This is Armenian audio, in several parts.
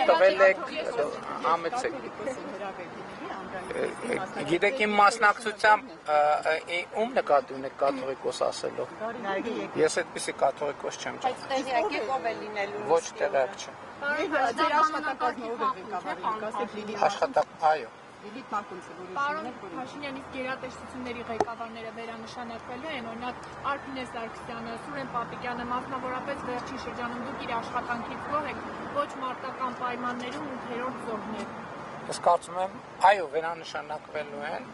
տվել եք ամեցեք։ Գիտեք իմ մասնակցությամբ ում նկատի ունեք կաթողիկոս ասելով։ Ես այդպիսի կաթողիկոս չեմ։ Բայց տեղյակ եք ով է լինելու։ Ոչ տեղյակ չեմ։ Ձեր աշխատակազմը ով է ղեկավարի, այո։ Պարոն Փաշինյան, իսկ գերատեսչությունների ղեկավարները վերանշանակվելու են, օրինակ Արփինե Սարգսյանը, Սուրեն Պապիկյանը, մասնավորապես վերջին շրջանում դուք իր աշխատանքից գոհ եք ոչ մարտական պայմաններում 8-րդ զոհներ։ Ես կարծում եմ, այո, վերանշանակվելու են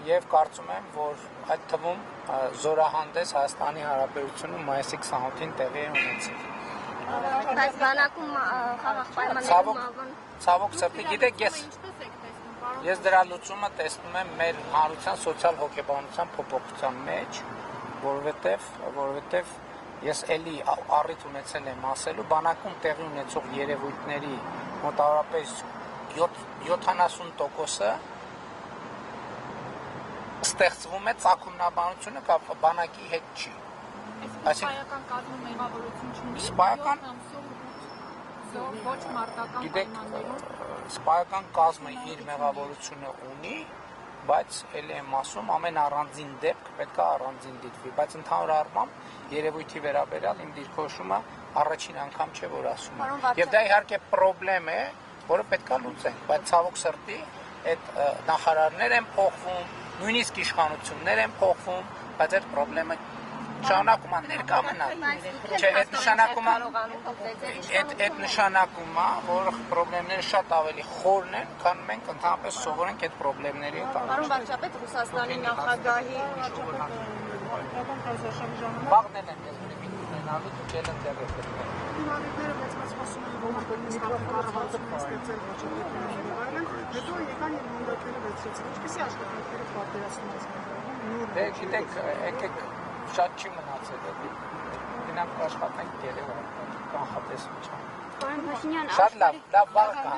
եւ կարծում եմ, որ այդ թվում զորահանդես Հայաստանի Հանրապետությունում մայիսի 28-ին տեղի է ունեցել։ Բայց բանակում խաղաղ պայմաններում ցավոք սրտի, գիտեք, ես դրա լուծումը տեսնում եմ մեր հանրության սոցիալ-հոգեբանության փոփոխության մեջ, որովհետև ես էլի առիթ ունեցել եմ ասելու, բանակում տեղի ունեցող երևույթների մոտավորապես 70%-ը ստեղծվում է ծագումնաբանությունը բանակի հետ չի։ Սպայական կազմում մեղավորություն չունի, ոչ մարտական պայմաններում։ Սպայական կազմը իր մեղավորությունը ունի, բայց ելի եմ ասում, ամեն առանձին դեպք պետք է առանձին դիտվի, բայց ընդհանուր առմամբ երևույթի վերաբերյալ իմ դիրքորոշումը առաջին անգամ չէ, որ ասում եմ։ Եվ դա իհարկե պրոբլեմ է, որը պետք է լուծենք, բայց ցավոք սրտի այդ նախարարներ են փոխվում, նույնիսկ իշխանություններ են փոխվում, բայց այդ պրոբլեմը շարունակում է ներկա մնալ։ Չէ, այդ նշանակում է, որ պրոբլեմները շատ ավելի խորն են, քան մենք ընդհանրապես սովորենք այդ պրոբլեմների հետ։ Պարոն վարչապետ, Ռուսաստանի նախագահի Բաղդեն եմ ես մի ունենալու դուք ել եմ դեռ եք։ Հիմնադիրները մեծ խոսում են ողորմելի կառավարությունը ստեղծել վարչապետարանը, հետո եկան եւ մանդատները վերցրեցին։ Ինչպեսի աշխատանքները պատերազմում են։ Դե գիտեք, եկեք շատ չի մնացել էլի։ Գնանք աշխատենք Երևան, կանխատեսում չան։ Պարոն Փաշինյան, շատ լավ բառ կա։